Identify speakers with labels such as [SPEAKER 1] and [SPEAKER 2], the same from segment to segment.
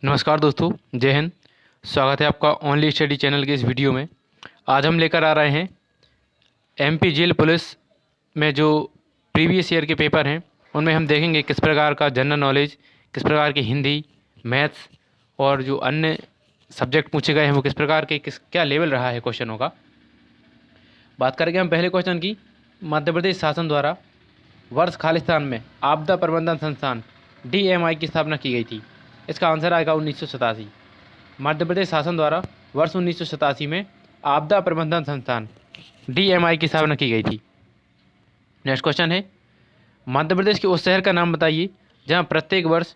[SPEAKER 1] नमस्कार दोस्तों, जय हिंद। स्वागत है आपका ओनली स्टडी चैनल के इस वीडियो में। आज हम लेकर आ रहे हैं एमपी जेल पुलिस में जो प्रीवियस ईयर के पेपर हैं उनमें हम देखेंगे किस प्रकार का जनरल नॉलेज, किस प्रकार की हिंदी, मैथ्स और जो अन्य सब्जेक्ट पूछे गए हैं वो किस प्रकार के क्या लेवल रहा है क्वेश्चनों का। बात करेंगे हम पहले क्वेश्चन की। मध्य प्रदेश शासन द्वारा वर्ष खालिस्तान में आपदा प्रबंधन संस्थान DMI की स्थापना की गई थी। इसका आंसर आएगा 1987। मध्य प्रदेश शासन द्वारा वर्ष 1987 में आपदा प्रबंधन संस्थान DMI की स्थापना की गई थी। नेक्स्ट क्वेश्चन है, मध्य प्रदेश के उस शहर का नाम बताइए जहां प्रत्येक वर्ष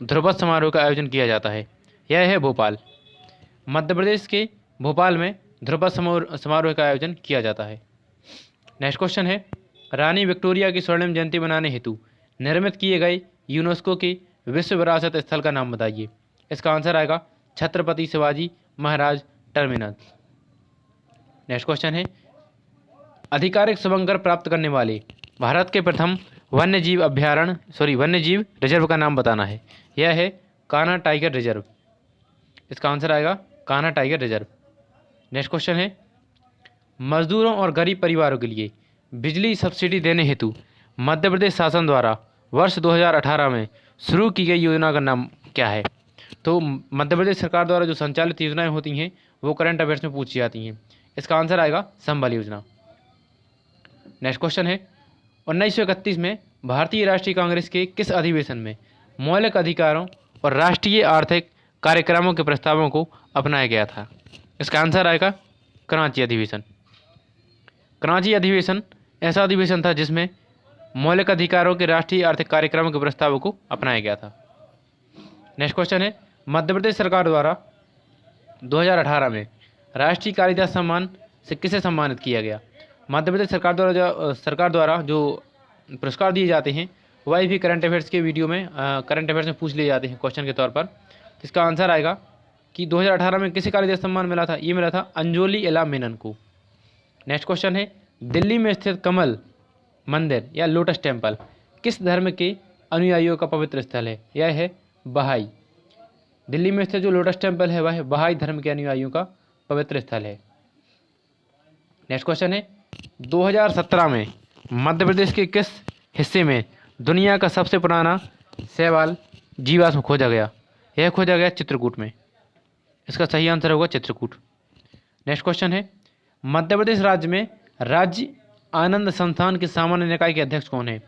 [SPEAKER 1] ध्रुपद समारोह का आयोजन किया जाता है। यह है भोपाल। मध्य प्रदेश के भोपाल में ध्रुपद समारोह का आयोजन किया जाता है। नेक्स्ट क्वेश्चन है, रानी विक्टोरिया की स्वर्णिम जयंती मनाने हेतु निर्मित किए गए यूनेस्को के विश्व विरासत स्थल का नाम बताइए। इसका आंसर आएगा Chhatrapati Shivaji Maharaj terminus. Next question है, आधिकारिक शुभंकर प्राप्त करने वाले भारत के प्रथम वन्यजीव रिजर्व का नाम बताना है। यह है कान्हा टाइगर रिजर्व। इसका आंसर आएगा Kanha tiger reserve. Next question है, मजदूरों और गरीब परिवारों के लिए बिजली सब्सिडी देने हेतु मध्य प्रदेश शासन द्वारा वर्ष 2018 में शुरू की गई योजना का नाम क्या है। तो मध्य प्रदेश सरकार द्वारा जो संचालित योजनाएं होती हैं वो करंट अफेयर्स में पूछी जाती हैं। इसका आंसर आएगा संबल योजना। नेक्स्ट क्वेश्चन है, 1931 में भारतीय राष्ट्रीय कांग्रेस के किस अधिवेशन में मौलिक अधिकारों और राष्ट्रीय आर्थिक कार्यक्रमों के प्रस्तावों को अपनाया गया था। इसका आंसर आएगा कराची अधिवेशन। कराची अधिवेशन ऐसा अधिवेशन था जिसमें मौलिक अधिकारों के राष्ट्रीय आर्थिक कार्यक्रमों के प्रस्तावों को अपनाया गया था। नेक्स्ट क्वेश्चन है, मध्य प्रदेश सरकार द्वारा 2018 में राष्ट्रीय कालिदास सम्मान से किसे सम्मानित किया गया। मध्य प्रदेश सरकार द्वारा जो पुरस्कार दिए जाते हैं वही भी करंट अफेयर्स के वीडियो में करंट अफेयर्स में पूछ लिए जाते हैं क्वेश्चन के तौर पर। इसका आंसर आएगा कि 2018 में किसे कालिदास सम्मान मिला था। ये मिला था अंजोली एला मेनन को। नेक्स्ट क्वेश्चन है, दिल्ली में स्थित कमल मंदिर या लोटस टेम्पल किस धर्म के अनुयायियों का पवित्र स्थल है। यह है बहाई। दिल्ली में स्थित जो लोटस टेम्पल है वह बहाई धर्म के अनुयायियों का पवित्र स्थल है। नेक्स्ट क्वेश्चन है, 2017 में मध्य प्रदेश के किस हिस्से में दुनिया का सबसे पुराना शैवाल जीवाश्म खोजा गया। यह खोजा गया चित्रकूट में। इसका सही आंसर होगा चित्रकूट। नेक्स्ट क्वेश्चन है, मध्य प्रदेश राज्य में राज्य आनंद संस्थान के सामान्य निकाय के अध्यक्ष कौन है।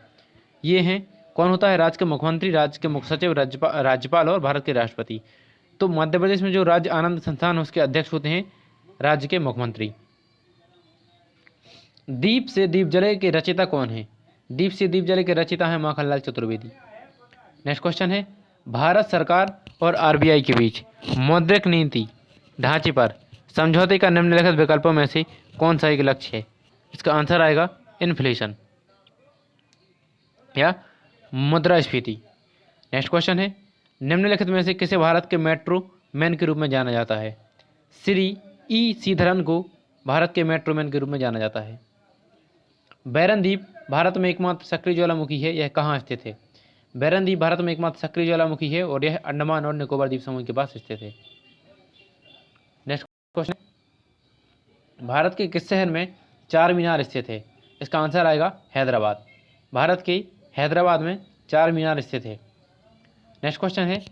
[SPEAKER 1] ये हैं, कौन होता है, राज्य के मुख्यमंत्री, राज्य के मुख्य सचिव, राज्यपाल और भारत के राष्ट्रपति। तो मध्य प्रदेश में जो राज्य आनंद संस्थान है उसके अध्यक्ष होते हैं राज्य के मुख्यमंत्री। दीप से दीप जले के रचयिता कौन है। दीप से दीप जले के रचयिता है माखनलाल चतुर्वेदी। नेक्स्ट क्वेश्चन है, भारत सरकार और RBI के बीच मौद्रिक नीति ढांचे पर समझौते का निम्नलिखित विकल्पों में से कौन सा एक लक्ष्य है। इसका आंसर आएगा इन्फ्लेशन या मुद्रास्फीति। नेक्स्ट क्वेश्चन है, निम्नलिखित में से किसे भारत के मेट्रो मैन के रूप में जाना जाता है। श्री E श्रीधरन को भारत के मेट्रो मैन के रूप में जाना जाता है। बैरन द्वीप भारत में एकमात्र सक्रिय ज्वालामुखी है। यह कहाँ स्थित है। बैरन द्वीप भारत में एकमात्र सक्रिय ज्वालामुखी है और यह अंडमान और निकोबार द्वीप समूह के पास स्थित है। नेक्स्ट क्वेश्चन, भारत के किस शहर में चार मीनार स्थित है। इसका आंसर आएगा हैदराबाद। भारत के हैदराबाद में चार मीनार स्थित है। नेक्स्ट क्वेश्चन है,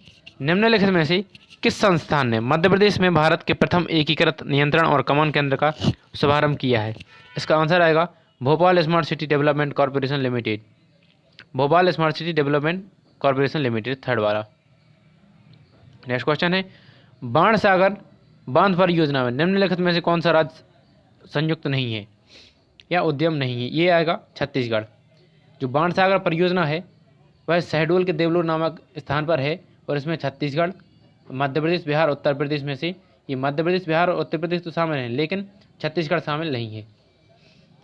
[SPEAKER 1] निम्नलिखित में से किस संस्थान ने मध्य प्रदेश में भारत के प्रथम एकीकृत नियंत्रण और कमांड केंद्र का शुभारंभ किया है। इसका आंसर आएगा Bhopal smart city development corporation limited. Bhopal smart city development corporation limited, third वाला। नेक्स्ट क्वेश्चन है, बाणसागर बांध परियोजना में निम्नलिखित में से कौन सा राज्य संयुक्त नहीं है या उद्यम नहीं है। ये आएगा छत्तीसगढ़। जो बाणसागर परियोजना है वह शहडोल के देवलोर नामक स्थान पर है और इसमें छत्तीसगढ़, मध्य प्रदेश, बिहार, उत्तर प्रदेश में से ये मध्य प्रदेश, बिहार और उत्तर प्रदेश तो शामिल हैं लेकिन छत्तीसगढ़ शामिल नहीं है।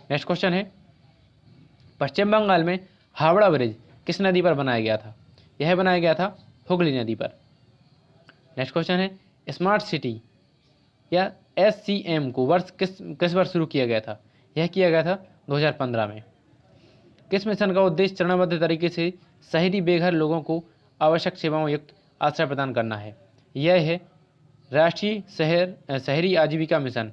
[SPEAKER 1] नेक्स्ट क्वेश्चन है, पश्चिम बंगाल में हावड़ा ब्रिज किस नदी पर बनाया गया था। यह बनाया गया था हुगली नदी पर। नेक्स्ट क्वेश्चन है, स्मार्ट सिटी या SCM को किस वर्ष शुरू किया गया था। यह किया गया था 2015 में। किस मिशन का उद्देश्य चरणबद्ध तरीके से शहरी बेघर लोगों को आवश्यक सेवाओं युक्त आश्रय प्रदान करना है। यह है राष्ट्रीय शहरी आजीविका मिशन,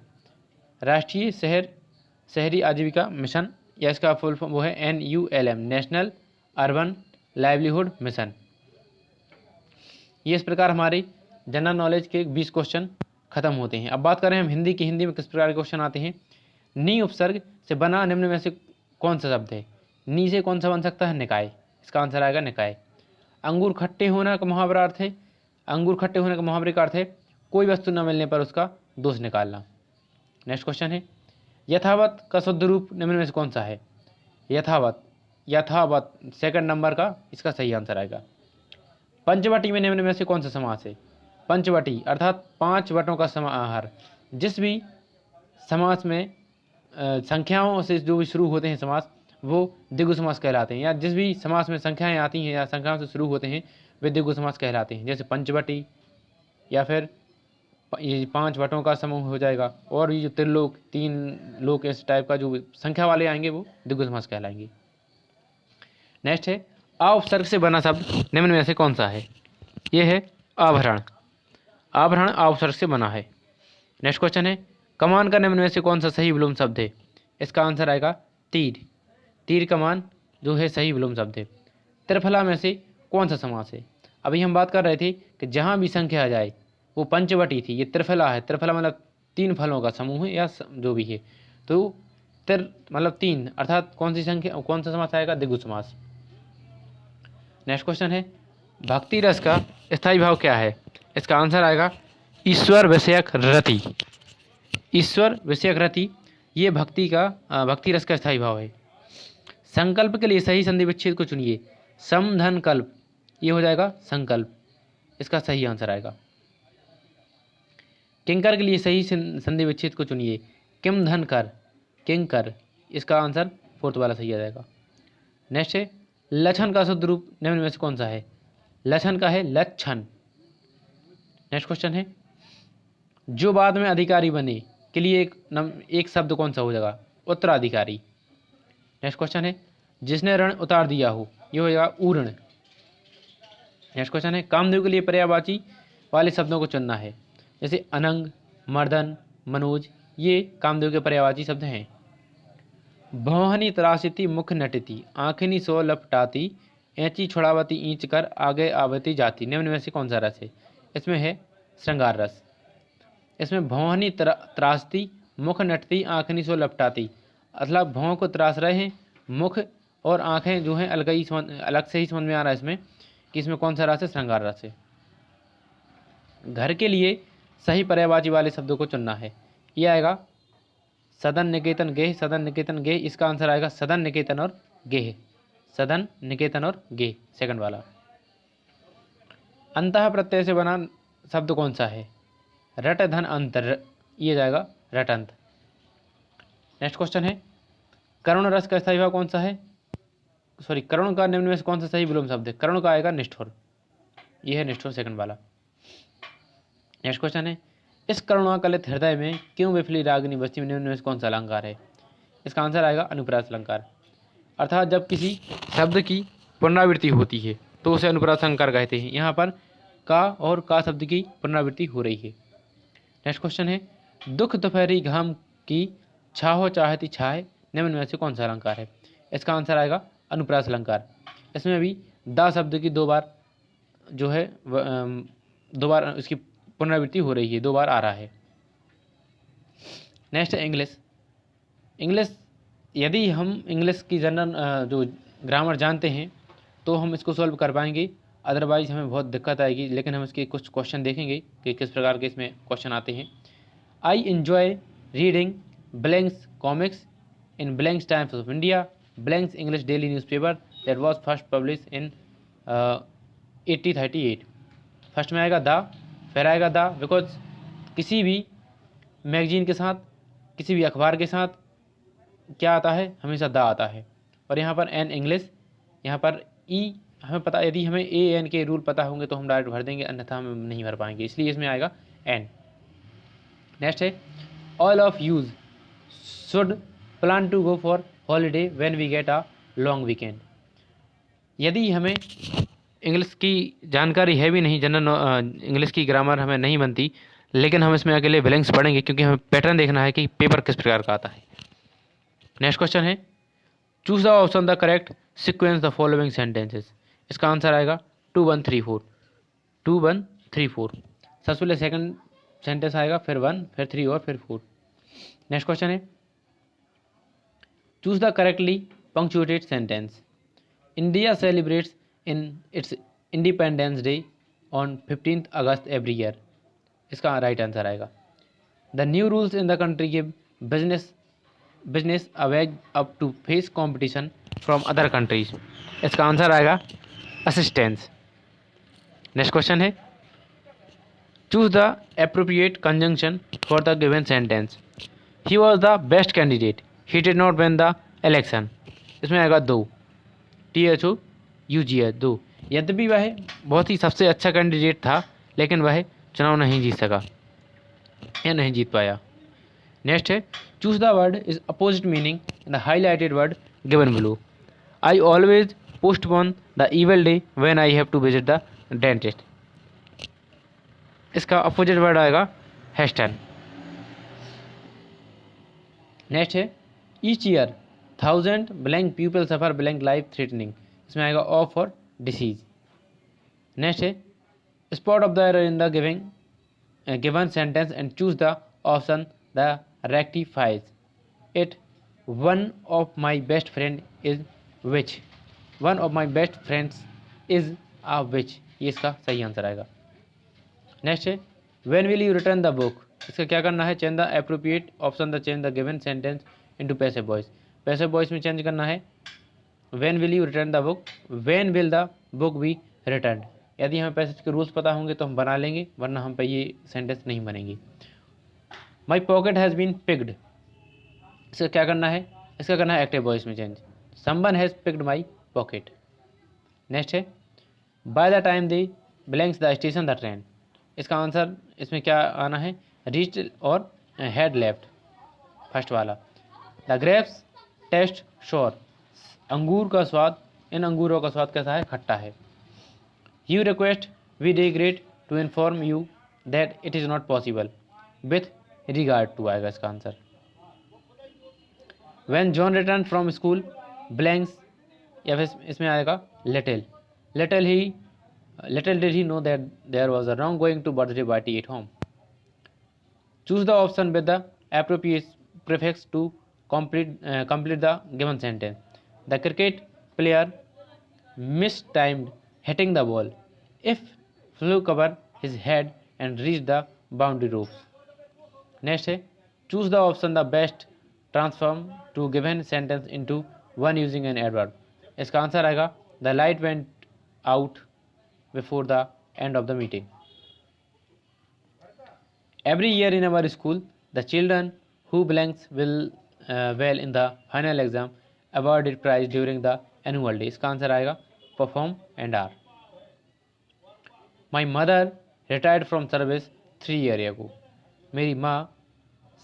[SPEAKER 1] राष्ट्रीय शहरी आजीविका मिशन, या इसका फुल फॉर्म वो है NULM, national urban livelihood mission. ये इस प्रकार हमारे जनरल नॉलेज के 20 क्वेश्चन खत्म होते हैं। अब बात करें हम हिंदी की, हिंदी में किस प्रकार के क्वेश्चन आते हैं। नी उपसर्ग से बना निम्न में से कौन सा शब्द है। नी से कौन सा बन सकता है, निकाय, इसका आंसर आएगा निकाय। अंगूर खट्टे होने का मुहावरा अर्थ है, अंगूर खट्टे होने का मुहावरे का अर्थ है कोई वस्तु न मिलने पर उसका दोष निकालना। नेक्स्ट क्वेश्चन है यथावत का शुद्ध रूप निम्न में से कौन सा है। यथावत, यथावत सेकंड नंबर का इसका सही आंसर आएगा। पंचवटी में निम्न में से कौन सा समास है। पंचवटी अर्थात 5 वटों का समाहार। जिस भी समास में संख्याओं से जो भी शुरू होते हैं समास, वो द्विगु समास कहलाते हैं, या जिस भी समास में संख्याएं आती हैं या संख्याओं से शुरू होते हैं वे द्विगु समास कहलाते हैं। जैसे पंचवटी, या फिर ये 5 वटों का समूह हो जाएगा, और ये जो त्रिलोक, 3 लोक, इस टाइप का जो संख्या वाले आएंगे वो द्विगु समास कहलाएंगे। नेक्स्ट है आ उपसर्ग से बना शब्द निम्न में से कौन सा है। ये है आभरण, आभरण आ उपसर्ग से बना है। नेक्स्ट क्वेश्चन है कमान का निम्न में से कौन सा सही विलोम शब्द है। इसका आंसर आएगा तीर, तीर कमान जो है सही विलोम शब्द है। त्रिफला में से कौन सा समास है। अभी हम बात कर रहे थे कि जहाँ भी संख्या आ जाए वो पंचवटी थी, ये त्रिफला है। त्रिफला मतलब 3 फलों का समूह है, या जो भी है, तो तिर मतलब 3, अर्थात कौन सी संख्या, कौन सा समास आएगा, द्विगु समास। नेक्स्ट क्वेश्चन है भक्ति रस का स्थायी भाव क्या है। इसका आंसर आएगा ईश्वर विषयक रति, ईश्वर विषयक रति ये भक्ति रस का स्थायी भाव है। संकल्प के लिए सही संधि विच्छेद को चुनिए। सम धन कल्प, ये हो जाएगा संकल्प, इसका सही आंसर आएगा। किंकर के लिए सही संधि विच्छेद को चुनिए। किम धन कर, किंकर, इसका आंसर 4th वाला सही आ जाएगा। नेक्स्ट है लक्षण का शुद्ध रूप निम्न में से कौन सा है। लक्षण का है लक्षण। नेक्स्ट क्वेश्चन है जो बाद में अधिकारी बने के लिए एक शब्द कौन सा हो जाएगा, उत्तराधिकारी। नेक्स्ट क्वेश्चन है जिसने ऋण उतार दिया हो, ये हो जाएगा ऊऋण। नेक्स्ट क्वेश्चन है कामदेव के लिए पर्यायवाची वाले शब्दों को चुनना है। जैसे अनंग, मर्दन, मनोज, ये कामदेव के पर्यायवाची शब्द हैं। भौहनी त्रासिती मुख नटती, आँखनी सो लपटाती, ऐंची छुड़ावती ईंच कर आगे आवती जाती, निम्न में से कौन सा रस है। इसमें है श्रृंगार रस। इसमें भौहनी त्रासती, मुख नटती, आँखनी सो लपटाती, मतलब भौं को त्रास रहे हैं, मुख और आँखें जो हैं अलग से ही समझ में आ रहा है इसमें कि इसमें कौन सा रस है, श्रृंगार रस है। घर के लिए सही पर्यायवाची वाले शब्दों को चुनना है। ये आएगा सदन निकेतन गेह, सदन निकेतन गेह, इसका आंसर आएगा सदन निकेतन और गेह, सदन निकेतन और गेह, सेकंड वाला। अंतः प्रत्यय से बना शब्द कौन सा है। रट धन अंतर, ये जाएगा रटंत। नेक्स्ट क्वेश्चन है करुण रस का स्थायी भाव कौन सा है, सॉरी करुण का निम्न में से कौन सा सही विलोम शब्द है। करुण का आएगा निष्ठुर, ये है निष्ठुर, सेकंड वाला। नेक्स्ट क्वेश्चन है इस करुणाकलित हृदय में क्यों विफली रागिनी बस्ती में निम्न में से कौन सा अलंकार है। इसका आंसर आएगा अनुप्रास अलंकार। अर्थात जब किसी शब्द की पुनरावृत्ति होती है तो उसे अनुप्रास अलंकार कहते हैं। यहाँ पर का और का शब्द की पुनरावृत्ति हो रही है। नेक्स्ट क्वेश्चन है दुख दोपहरी घाम की छाहो चाहती छाए, निम्न में से कौन सा अलंकार है। इसका आंसर आएगा अनुप्रास अलंकार। इसमें भी दा शब्द की 2 बार जो है 2 बार इसकी पुनरावृत्ति हो रही है, 2 बार आ रहा है। नेक्स्ट है इंग्लिश। इंग्लिश यदि हम इंग्लिश की जनरल जो ग्रामर जानते हैं तो हम इसको सॉल्व कर पाएंगे, अदरवाइज हमें बहुत दिक्कत आएगी। लेकिन हम इसके कुछ क्वेश्चन देखेंगे कि किस प्रकार के इसमें क्वेश्चन आते हैं। I enjoy reading blanks comics in blanks times of India, blanks English daily newspaper that was first publish in 1838। First में आएगा द, फिर आएगा द, बिकॉज किसी भी मैगजीन के साथ, किसी भी अखबार के साथ क्या आता है, हमेशा द आता है। और यहाँ पर एन इंग्लिश, यहाँ पर ई हमें पता, यदि हमें ए एन के रूल पता होंगे तो हम डायरेक्ट भर देंगे, अन्यथा हम नहीं भर पाएंगे, इसलिए इसमें आएगा एन। नेक्स्ट है all of you should plan to go for holiday when we get a long weekend. यदि हमें इंग्लिश की जानकारी है भी नहीं, जनरल इंग्लिश की ग्रामर हमें नहीं बनती, लेकिन हम इसमें अकेले ब्लैंक्स पढ़ेंगे क्योंकि हमें पैटर्न देखना है कि पेपर किस प्रकार का आता है। नेक्स्ट क्वेश्चन है, choose the option the correct sequence the following sentences. इसका आंसर आएगा 2 1 3 4। 2 1 3 4। सबसे पहले सेकंड सेंटेंस आएगा, फिर 1, फिर 3 और फिर 4। नेक्स्ट क्वेश्चन है, choose the correctly punctuated sentence. India celebrates in its independence day on 15 August every year. इसका राइट आंसर आएगा, the new rules in the country give business a leg up to face competition from other countries. इसका answer आएगा assistance. Next question है, choose the appropriate conjunction for the given sentence. He was the best candidate, he did not win the election. इसमें आएगा 2, THOUGH 2। यद्यपि वह बहुत ही सबसे अच्छा कैंडिडेट था, लेकिन वह चुनाव नहीं जीत सका या नहीं जीत पाया। नेक्स्ट है, choose the word is opposite meaning in the highlighted word given below. I always postpone the evil day when I have to visit the dentist. इसका अपोजिट वर्ड आएगा हेस्टन। नेक्स्ट है, each year 1000 blank people suffer blank life threatening. इसमें आएगा of और disease. Next है, spot of the error in the given sentence and choose the option the rectifies it. One of my best friend is witch. One of my best friends is a witch. ये इसका सही answer आएगा। Next है, when will you return the book. इसका क्या करना है, change the appropriate option the change the given sentence into passive voice. Passive voice में चेंज करना है, when will you return the book, when will the book be return. यदि हमें passage के रूल्स पता होंगे तो हम बना लेंगे, वरना हम पे ये सेंटेंस नहीं बनेंगे। My pocket has been picked. इसका क्या करना है, इसका करना है एक्टिव वॉइस में change, someone has picked my pocket. Next है, by the time they blanks the station the train. इसका आंसर इसमें क्या आना है, रीच्ड और हैड लेफ्ट, फर्स्ट वाला। The grapes taste sour. अंगूर का स्वाद, इन अंगूरों का स्वाद कैसा है, खट्टा है। You request we regret to inform you that it is not possible with regard to आएगा इसका answer. When John return from school blanks, या फिर इसमें आएगा little. Little did he know that there was a wrong going to birthday party at home. Choose the option with the appropriate prefix to complete the given sentence. The cricket player mistimed hitting the ball. If flew cover his head and reached the boundary ropes. Next है, choose the option the best transform to given sentence into one using an adverb. इसका answer आएगा, the light went out before the end of the meeting. Every year in our school, the children who blanks will well in the final exam awarded prize during the annual day. इसका answer आएगा perform and are. My mother retired from service 3 years ago. मेरी माँ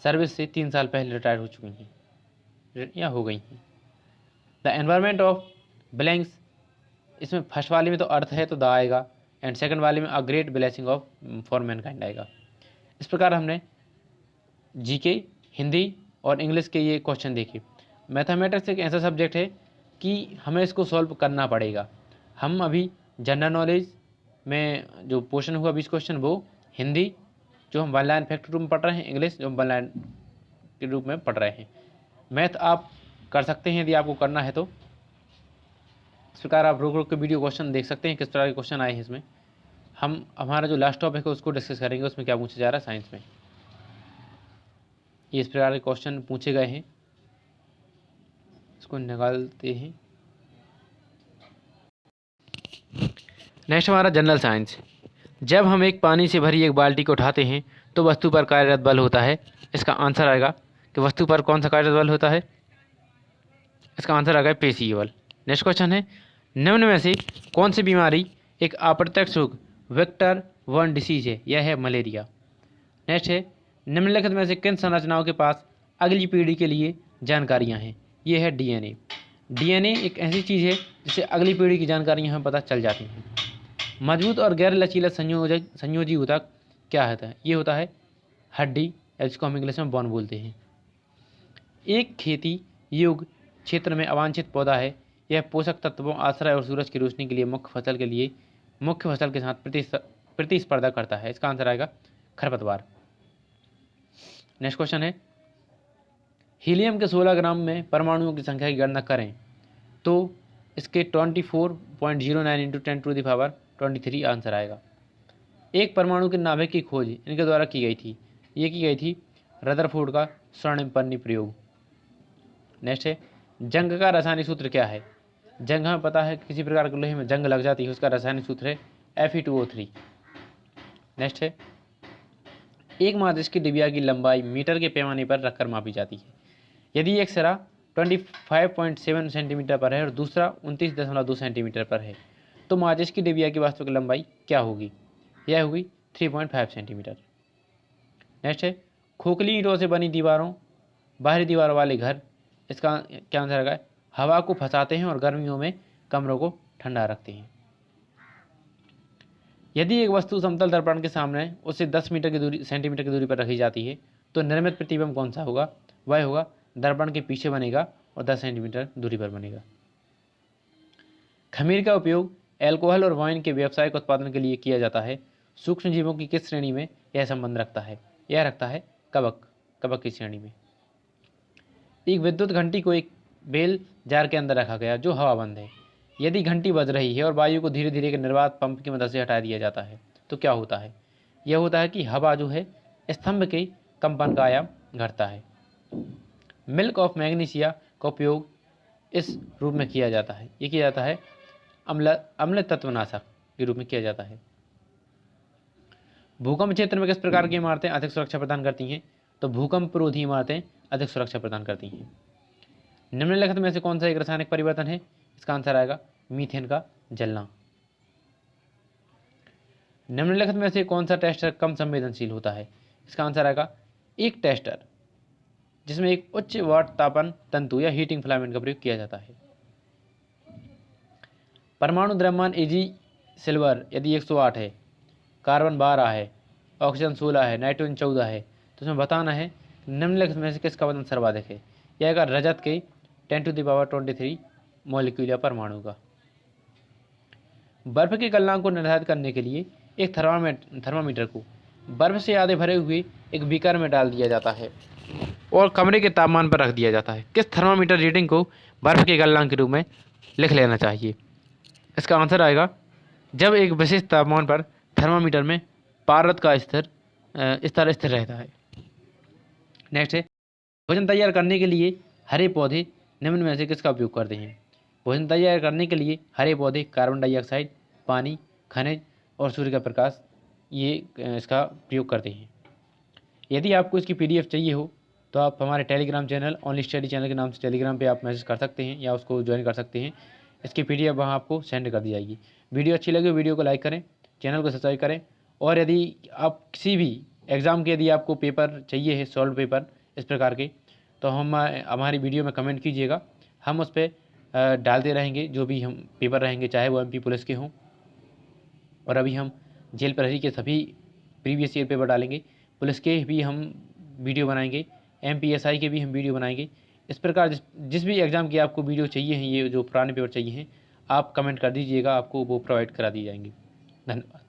[SPEAKER 1] service से 3 साल पहले retire हो चुकी हैं या हो गई हैं। द एनवायरमेंट ऑफ ब्लैंक्स, इसमें फर्स्ट वाले में तो अर्थ है तो द आएगा, एंड सेकंड वाले में a great blessing of for Mankind आएगा। इस प्रकार हमने जीके, हिंदी और इंग्लिश के ये क्वेश्चन देखे। मैथमेटिक्स एक ऐसा सब्जेक्ट है कि हमें इसको सॉल्व करना पड़ेगा। हम अभी जनरल नॉलेज में जो पोर्शन हुआ 20 क्वेश्चन, वो हिंदी जो हम वन लाइन फैक्ट रूप में पढ़ रहे हैं, इंग्लिश जो हम वन लाइन के रूप में पढ़ रहे हैं। मैथ आप कर सकते हैं यदि आपको करना है तो। इस प्रकार आप रोक रोक के वीडियो क्वेश्चन देख सकते हैं किस तरह के क्वेश्चन आए हैं इसमें। हम हमारा जो लास्ट टॉपिक है उसको डिस्कस करेंगे, उसमें क्या पूछा जा रहा है साइंस में। ये इस प्रकार के क्वेश्चन पूछे गए हैं, इसको निकालते हैं। नेक्स्ट हमारा जनरल साइंस। जब हम एक पानी से भरी एक बाल्टी को उठाते हैं तो वस्तु पर कार्यरत बल होता है। इसका आंसर आएगा कि वस्तु पर कौन सा कार्यरत बल होता है, इसका आंसर आएगा पेशीय बल। नेक्स्ट क्वेश्चन है, निम्न में से कौन सी बीमारी एक अप्रत्यक्ष रोग वेक्टर 1 डिसीज है, यह है मलेरिया। नेक्स्ट है, निम्नलिखित में से किन संरचनाओं के पास अगली पीढ़ी के लिए जानकारियां हैं, ये है DNA। डीएनए एक ऐसी चीज़ है जिससे अगली पीढ़ी की जानकारी हमें पता चल जाती है। मजबूत और गैर लचीला संयोजी ऊतक क्या होता है? ये होता है हड्डी, जिसको हम इंग्लिश में बोन बोलते हैं। एक खेती योग्य क्षेत्र में अवांछित पौधा है। यह पोषक तत्वों, आश्रय और सूरज की रोशनी के लिए मुख्य फसल के साथ प्रतिस्पर्धा करता है। इसका आंसर आएगा खरपतवार। नेक्स्ट क्वेश्चन है, हीलियम के 16 ग्राम में परमाणुओं की संख्या की गणना करें तो इसके 24.09 इंटू 10⁻23 आंसर आएगा। एक परमाणु के नाभिक की खोज इनके द्वारा की गई थी। ये की गई थी रदरफोर्ड का स्वर्णिम पन्नी प्रयोग। नेक्स्ट है, जंग का रासायनिक सूत्र क्या है? जंग हमें पता है, किसी प्रकार के लोहे में जंग लग जाती है, उसका रासायनिक सूत्र है Fe2O3। नेक्स्ट है, एक माचिस की डिबिया की लंबाई मीटर के पैमाने पर रखकर मापी जाती है। यदि एक सिरा 25.7 सेंटीमीटर पर है और दूसरा 29.2 सेंटीमीटर पर है तो माचिस की डिबिया की वास्तविक लंबाई क्या होगी? यह होगी 3.5 सेंटीमीटर। नेक्स्ट है, खोखली ईंटों से बनी दीवारों, बाहरी दीवारों वाले घर, इसका क्या आंसर है? हवा को फंसाते हैं और गर्मियों में कमरों को ठंडा रखते हैं। यदि एक वस्तु समतल दर्पण के सामने उससे 10 सेंटीमीटर की दूरी पर रखी जाती है तो निर्मित प्रतिबिंब कौन सा होगा? वह होगा दर्पण के पीछे बनेगा और 10 सेंटीमीटर दूरी पर बनेगा। खमीर का उपयोग अल्कोहल और वाइन के व्यावसायिक उत्पादन के लिए किया जाता है। सूक्ष्म जीवों की किस श्रेणी में यह संबंध रखता है? यह रखता है कवक की श्रेणी में। एक विद्युत घंटी को एक बेल जार के अंदर रखा गया जो हवाबंद है। यदि घंटी बज रही है और वायु को धीरे धीरे एक निर्वात पंप की मदद से हटा दिया जाता है तो क्या होता है? यह होता है कि हवा जो है स्तंभ के कंपन का आयाम घटता है। मिल्क ऑफ मैग्नीशिया का उपयोग इस रूप में किया जाता है। ये किया जाता है अम्ल तत्वनाशक के रूप में किया जाता है। भूकंप क्षेत्र में किस प्रकार की इमारतें अधिक सुरक्षा प्रदान करती हैं? तो भूकंप रोधी इमारतें अधिक सुरक्षा प्रदान करती हैं। निम्नलिखित में से कौन सा एक रासायनिक परिवर्तन है? इसका आंसर आएगा मीथेन का जलना। निम्नलिखित में से कौन सा टेस्टर कम संवेदनशील होता है? इसका आंसर आएगा एक टेस्टर जिसमें एक उच्च वाट तापन तंतु या हीटिंग फिलामेंट का प्रयोग किया जाता है। परमाणु द्रव्यमान Ag सिल्वर यदि 108 है, कार्बन 12 है, ऑक्सीजन 16 है, नाइट्रोजन 14 है तो इसमें बताना है निम्नलिखित में से किसका वजन सर्वाधिक है? यह आएगा रजत के 10⁻23 मॉलिक्यूल या परमाणु का। बर्फ के गलनांक को निर्धारित करने के लिए एक थर्मामीटर को बर्फ से आधे भरे हुए एक बीकर में डाल दिया जाता है और कमरे के तापमान पर रख दिया जाता है। किस थर्मामीटर रीडिंग को बर्फ के गलनांक के रूप में लिख लेना चाहिए? इसका आंसर आएगा जब एक विशेष तापमान पर थर्मामीटर में पारद का स्तर स्थिर रहता है। नेक्स्ट है, भोजन तैयार करने के लिए हरे पौधे निम्न में से किसका उपयोग करते हैं? भोजन तैयार करने के लिए हरे पौधे कार्बन डाइऑक्साइड, पानी, खनिज और सूर्य का प्रकाश ये इसका प्रयोग करते हैं। यदि आपको इसकी PDF चाहिए हो तो आप हमारे Telegram channel only study channel के नाम से टेलीग्राम पे आप मैसेज कर सकते हैं या उसको ज्वाइन कर सकते हैं। इसकी PDF वहाँ आपको सेंड कर दी जाएगी। वीडियो अच्छी लगे वीडियो को लाइक करें, चैनल को सब्सक्राइब करें और यदि आप किसी भी एग्ज़ाम के यदि आपको पेपर चाहिए है सॉल्व पेपर इस प्रकार के तो हमारी वीडियो में कमेंट कीजिएगा, हम उस पर डालते रहेंगे जो भी हम पेपर रहेंगे, चाहे वो MP पुलिस के हों और अभी हम जेल प्रहरी के सभी प्रीवियस ईयर पेपर डालेंगे, पुलिस के भी हम वीडियो बनाएंगे, MPSI के भी हम वीडियो बनाएंगे। इस प्रकार जिस भी एग्ज़ाम की आपको वीडियो चाहिए हैं, ये जो पुराने पेपर चाहिए हैं आप कमेंट कर दीजिएगा, आपको वो प्रोवाइड करा दी जाएंगी। धन्यवाद।